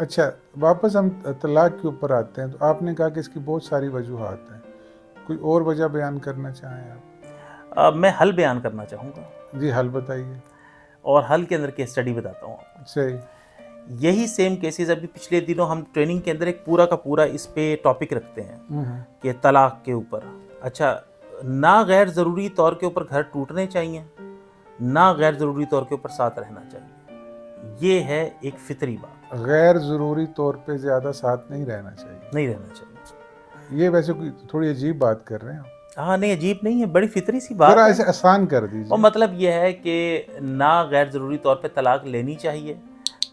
اچھا، واپس ہم طلاق کے اوپر آتے ہیں، تو آپ نے کہا کہ اس کی بہت ساری وجوہات ہیں، کوئی اور وجہ بیان کرنا چاہیں آپ؟ میں حل بیان کرنا چاہوں گا. جی حل بتائیے. اور حل کے اندر کیس اسٹڈی بتاتا ہوں آپ کو. صحیح. یہی سیم کیسز ابھی پچھلے دنوں ہم ٹریننگ کے اندر ایک پورا کا پورا اس پہ ٹاپک رکھتے ہیں کہ طلاق کے اوپر. اچھا، نہ غیر ضروری طور کے اوپر گھر ٹوٹنے چاہیے، نہ غیر ضروری طور کے اوپر ساتھ رہنا چاہیے. یہ ہے ایک فطری بات. غیر ضروری طور پہ زیادہ ساتھ نہیں رہنا چاہیے. نہیں رہنا چاہیے. یہ ویسے کوئی تھوڑی عجیب بات کر رہے ہیں. ہاں نہیں، عجیب نہیں ہے، بڑی فطری سی بات ذرا ہے. اسے آسان کر دیجیے. اور مطلب یہ ہے کہ نہ غیر ضروری طور پہ طلاق لینی چاہیے،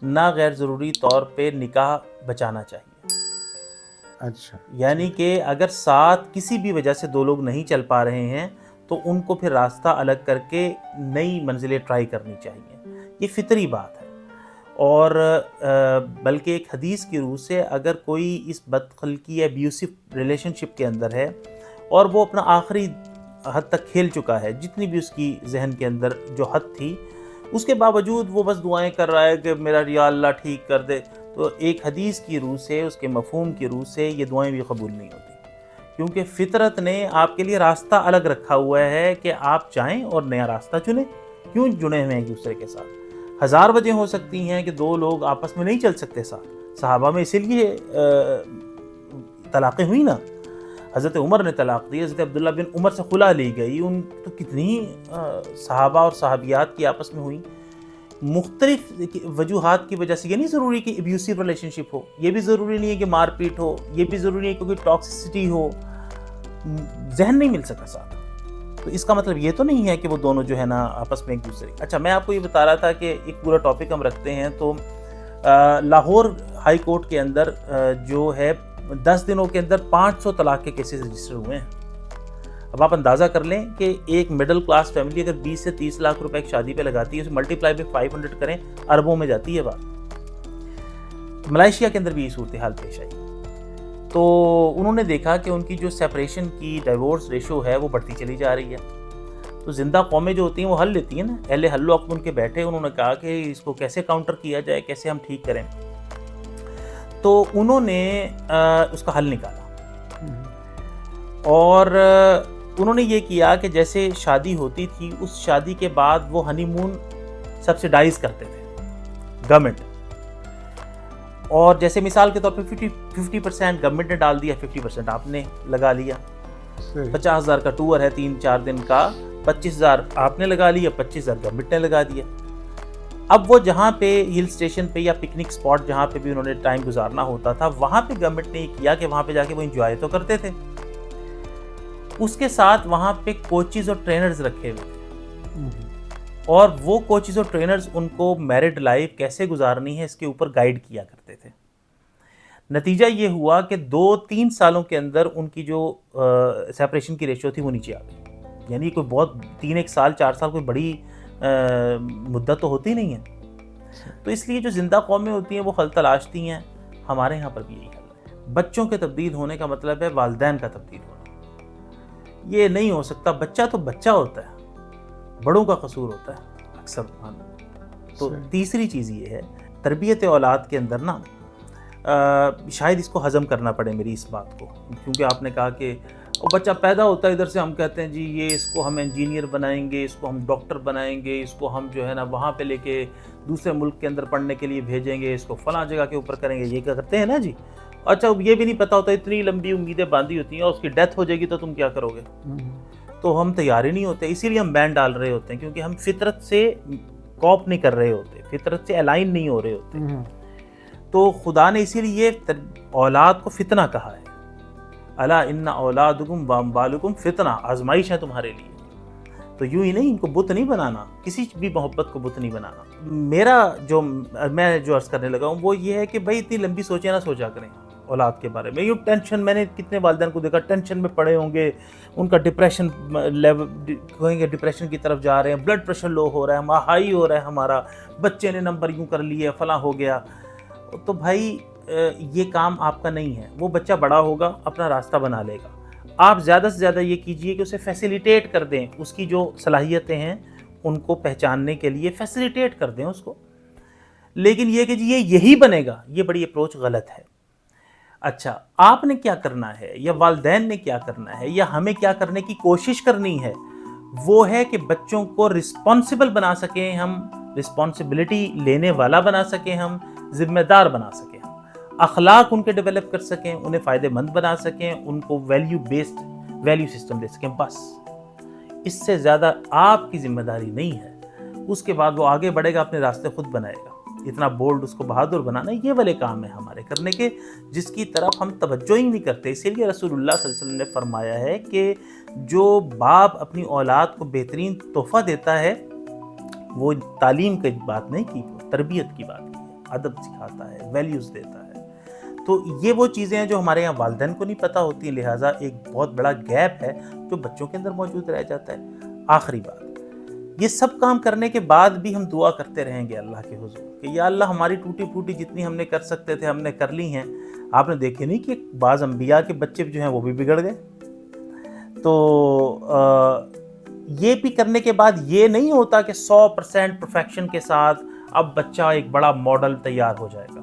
نہ غیر ضروری طور پہ نکاح بچانا چاہیے. اچھا، یعنی کہ اگر ساتھ کسی بھی وجہ سے دو لوگ نہیں چل پا رہے ہیں تو ان کو پھر راستہ الگ کر کے نئی منزلیں ٹرائی کرنی چاہیے. یہ فطری بات ہے. اور بلکہ ایک حدیث کی روح سے اگر کوئی اس بدخلقی یا ابیوسو ریلیشن شپ کے اندر ہے اور وہ اپنا آخری حد تک کھیل چکا ہے، جتنی بھی اس کی ذہن کے اندر جو حد تھی، اس کے باوجود وہ بس دعائیں کر رہا ہے کہ میرا یا اللہ ٹھیک کر دے، تو ایک حدیث کی روح سے، اس کے مفہوم کی روح سے یہ دعائیں بھی قبول نہیں ہوتی. کیونکہ فطرت نے آپ کے لیے راستہ الگ رکھا ہوا ہے کہ آپ چاہیں اور نیا راستہ چنیں. کیوں جڑے ہوئے ہیں ایک دوسرے کے ساتھ؟ ہزار وجہ ہو سکتی ہیں کہ دو لوگ آپس میں نہیں چل سکتے ساتھ. صحابہ میں اسی لیے طلاقیں ہوئی نا. حضرت عمر نے طلاق دی، حضرت عبداللہ بن عمر سے خلا لی گئی. ان تو کتنی صحابہ اور صحابیات کی آپس میں ہوئی. مختلف وجوہات کی وجہ سے. یہ نہیں ضروری کہ ابیوسو ریلیشن شپ ہو، یہ بھی ضروری نہیں ہے کہ مار پیٹ ہو، یہ بھی ضروری نہیں ہے کہ کوئی ٹاکسسٹی ہو، ذہن نہیں مل سکا ساتھ. تو اس کا مطلب یہ تو نہیں ہے کہ وہ دونوں جو ہے نا آپس میں ایک دوسرے. اچھا، میں آپ کو یہ بتا رہا تھا کہ ایک پورا ٹاپک ہم رکھتے ہیں. تو لاہور ہائی کورٹ کے اندر جو ہے 10 دنوں کے اندر 500 طلاق کے کیسز رجسٹر ہوئے ہیں. اب آپ اندازہ کر لیں کہ ایک مڈل کلاس فیملی اگر 20 سے 30 لاکھ روپے ایک شادی پہ لگاتی ہے، اسے ملٹی پلائی پہ 500 کریں، اربوں میں جاتی ہے بات. ملائیشیا کے اندر بھی یہ صورتحال پیش آئی. تو انہوں نے دیکھا کہ ان کی جو سیپریشن کی ڈائیورس ریشو ہے وہ بڑھتی چلی جا رہی ہے. تو زندہ قومیں جو ہوتی ہیں وہ حل لیتی ہیں نا. اہل حل و عقد ان کے بیٹھے، انہوں نے کہا کہ اس کو کیسے کاؤنٹر کیا جائے، کیسے ہم ٹھیک کریں. تو انہوں نے اس کا حل نکالا. اور انہوں نے یہ کیا کہ جیسے شادی ہوتی تھی، اس شادی کے بعد وہ ہنی مون سبسیڈائز کرتے تھے گورنمنٹ. اور جیسے مثال کے طور پہ 50% گورنمنٹ نے ڈال دیا، 50% آپ نے لگا لیا. 50,000 کا ٹور ہے 3-4 دن کا، 25,000 آپ نے لگا لیا، 25,000 گورنمنٹ نے لگا دیا. اب وہ جہاں پہ ہل اسٹیشن پہ یا پکنک اسپاٹ جہاں پہ بھی انہوں نے ٹائم گزارنا ہوتا تھا، وہاں پہ گورنمنٹ نے یہ کیا کہ وہاں پہ جا کے وہ انجوائے تو کرتے تھے، اس کے ساتھ وہاں پہ کوچز اور ٹرینرز رکھے ہوئے تھے. اور وہ کوچز اور ٹرینرز ان کو میرڈ لائف کیسے گزارنی ہے اس کے اوپر گائیڈ کیا کرتے تھے. نتیجہ یہ ہوا کہ 2-3 سالوں کے اندر ان کی جو سیپریشن کی ریشو تھی وہ نیچے آ گئی. یعنی کوئی بہت 3-1 سال 4 سال کوئی بڑی مدت تو ہوتی نہیں ہے. تو اس لیے جو زندہ قومیں ہوتی ہیں وہ حل تلاشتی ہیں. ہمارے یہاں پر بھی یہی حل ہے. بچوں کے تبدیل ہونے کا مطلب ہے والدین کا تبدیل ہونا. یہ نہیں ہو سکتا. بچہ تو بچہ ہوتا ہے، بڑوں کا قصور ہوتا ہے اکثر. تو تیسری چیز یہ ہے تربیت اولاد کے اندر نا، شاید اس کو ہضم کرنا پڑے میری اس بات کو، کیونکہ آپ نے کہا کہ وہ بچہ پیدا ہوتا ہے ادھر سے ہم کہتے ہیں جی یہ اس کو ہم انجینئر بنائیں گے، اس کو ہم ڈاکٹر بنائیں گے، اس کو ہم جو ہے نا وہاں پہ لے کے دوسرے ملک کے اندر پڑھنے کے لیے بھیجیں گے، اس کو فلاں جگہ کے اوپر کریں گے. یہ کیا کرتے ہیں نا جی. اچھا، یہ بھی نہیں پتا ہوتا، اتنی لمبی امیدیں باندھی ہوتی ہیں اور اس کی ڈیتھ ہو جائے گی تو تم کیا کرو گے. تو ہم تیار ہی نہیں ہوتے. اسی لیے ہم بین ڈال رہے ہوتے ہیں، کیونکہ ہم فطرت سے کوپ نہیں کر رہے ہوتے، فطرت سے الائن نہیں ہو رہے ہوتے. تو خدا نے اسی لیے اولاد کو فتنہ کہا ہے. الا ان اولادکم واموالکم فتنہ، آزمائش ہے تمہارے لیے. تو یوں ہی نہیں، ان کو بت نہیں بنانا، کسی بھی محبت کو بت نہیں بنانا. میرا جو میں عرض کرنے لگا ہوں وہ یہ ہے کہ بھائی اتنی لمبی سوچیں نہ سوچا کریں اولاد کے بارے میں. یہ ٹینشن، میں نے کتنے والدین کو دیکھا ٹینشن میں پڑے ہوں گے، ان کا ڈپریشن لیول کہیں گے ڈپریشن کی طرف جا رہے ہیں، بلڈ پریشر لو ہو رہا ہے، ہائی ہو رہا ہے ہمارا، بچے نے نمبر یوں کر لیے، فلاں ہو گیا. تو بھائی یہ کام آپ کا نہیں ہے. وہ بچہ بڑا ہوگا، اپنا راستہ بنا لے گا. آپ زیادہ سے زیادہ یہ کیجئے کہ اسے فیسیلیٹیٹ کر دیں، اس کی جو صلاحیتیں ہیں ان کو پہچاننے کے لیے فیسیلیٹیٹ کر دیں اس کو. لیکن یہ کہ جی یہ یہی بنے گا، یہ بڑی اپروچ غلط ہے. اچھا آپ نے کیا کرنا ہے یا والدین نے کیا کرنا ہے یا ہمیں کیا کرنے کی کوشش کرنی ہے، وہ ہے کہ بچوں کو رسپانسبل بنا سکیں ہم، رسپانسبلٹی لینے والا بنا سکیں ہم، ذمہ دار بنا سکیں ہم، اخلاق ان کے ڈیولپ کر سکیں، انہیں فائدہ مند بنا سکیں، ان کو ویلیو بیسڈ ویلیو سسٹم دے سکیں. بس اس سے زیادہ آپ کی ذمہ داری نہیں ہے. اس کے بعد وہ آگے بڑھے گا، اپنے راستے خود بنائے گا. اتنا بولڈ اس کو بہادر بنانا یہ والے کام ہے ہمارے کرنے کے، جس کی طرف ہم توجہ ہی نہیں کرتے. اسی لیے رسول اللہ صلی اللہ علیہ وسلم نے فرمایا ہے کہ جو باپ اپنی اولاد کو بہترین تحفہ دیتا ہے وہ تعلیم کی بات نہیں کی، وہ تربیت کی بات کی ہے، ادب سکھاتا ہے، ویلیوز دیتا ہے. تو یہ وہ چیزیں ہیں جو ہمارے یہاں والدین کو نہیں پتہ ہوتی ہیں، لہٰذا ایک بہت بڑا گیپ ہے جو بچوں کے اندر موجود رہ جاتا ہے. آخری بات، یہ سب کام کرنے کے بعد بھی ہم دعا کرتے رہیں گے اللہ کے حضور کہ یا اللہ ہماری ٹوٹی پھوٹی جتنی ہم نے کر سکتے تھے ہم نے کر لی ہیں. آپ نے دیکھے نہیں کہ بعض انبیاء کے بچے جو ہیں وہ بھی بگڑ گئے. تو یہ بھی کرنے کے بعد یہ نہیں ہوتا کہ 100% پرفیکشن کے ساتھ اب بچہ ایک بڑا ماڈل تیار ہو جائے گا.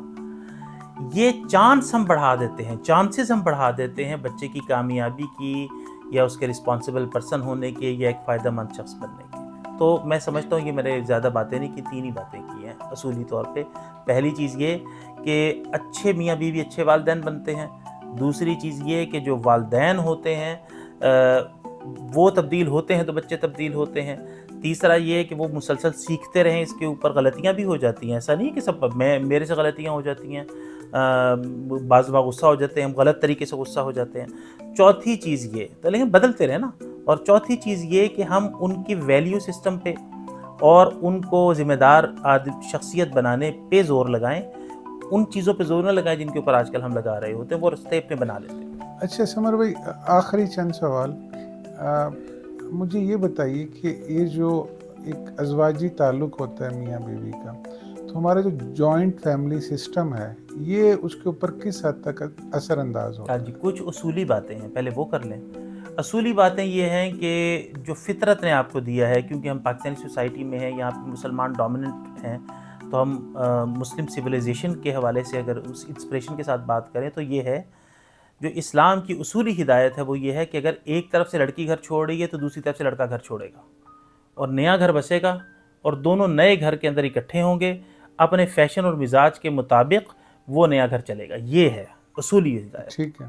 یہ چانس ہم بڑھا دیتے ہیں، چانسز ہم بڑھا دیتے ہیں بچے کی کامیابی کی یا اس کے رسپانسبل پرسن ہونے کے یا ایک فائدہ مند شخص بننے کے. تو میں سمجھتا ہوں کہ میں نے زیادہ باتیں نہیں کی، 3 ہی باتیں کی ہیں اصولی طور پہ. پہلی چیز یہ کہ اچھے میاں بیوی اچھے والدین بنتے ہیں. دوسری چیز یہ کہ جو والدین ہوتے ہیں وہ تبدیل ہوتے ہیں تو بچے تبدیل ہوتے ہیں. تیسرا یہ کہ وہ مسلسل سیکھتے رہیں، اس کے اوپر غلطیاں بھی ہو جاتی ہیں، ایسا نہیں کہ سب میرے سے غلطیاں ہو جاتی ہیں، بعض بار غصہ ہو جاتے ہیں، ہم غلط طریقے سے غصہ ہو جاتے ہیں. چوتھی چیز یہ تو لیکن بدلتے رہیں نا. اور چوتھی چیز یہ کہ ہم ان کی ویلیو سسٹم پہ اور ان کو ذمہ دار شخصیت بنانے پہ زور لگائیں. ان چیزوں پہ زور نہ لگائیں جن کے اوپر آج کل ہم لگا رہے ہوتے ہیں، وہ رستے اپنے بنا لیتے ہیں. اچھا سمر بھائی، آخری چند سوال. مجھے یہ بتائیے کہ یہ جو ایک ازواجی تعلق ہوتا ہے میاں بیوی کا، تو ہمارا جو جوائنٹ فیملی سسٹم ہے یہ اس کے اوپر کس حد تک اثر انداز ہوتا ہے؟ جی کچھ اصولی باتیں ہیں، پہلے وہ کر لیں. اصولی باتیں یہ ہیں کہ جو فطرت نے آپ کو دیا ہے، کیونکہ ہم پاکستانی سوسائٹی میں ہیں، یہاں پہ مسلمان ڈومیننٹ ہیں، تو ہم مسلم سویلائزیشن کے حوالے سے اگر اس انسپریشن کے ساتھ بات کریں تو یہ ہے جو اسلام کی اصولی ہدایت ہے وہ یہ ہے کہ اگر ایک طرف سے لڑکی گھر چھوڑ رہی ہے تو دوسری طرف سے لڑکا گھر چھوڑے گا اور نیا گھر بسے گا اور دونوں نئے گھر کے اندر اکٹھے ہوں گے، اپنے فیشن اور مزاج کے مطابق وہ نیا گھر چلے گا. یہ ہے اصولی ہدایت. ٹھیک ہے.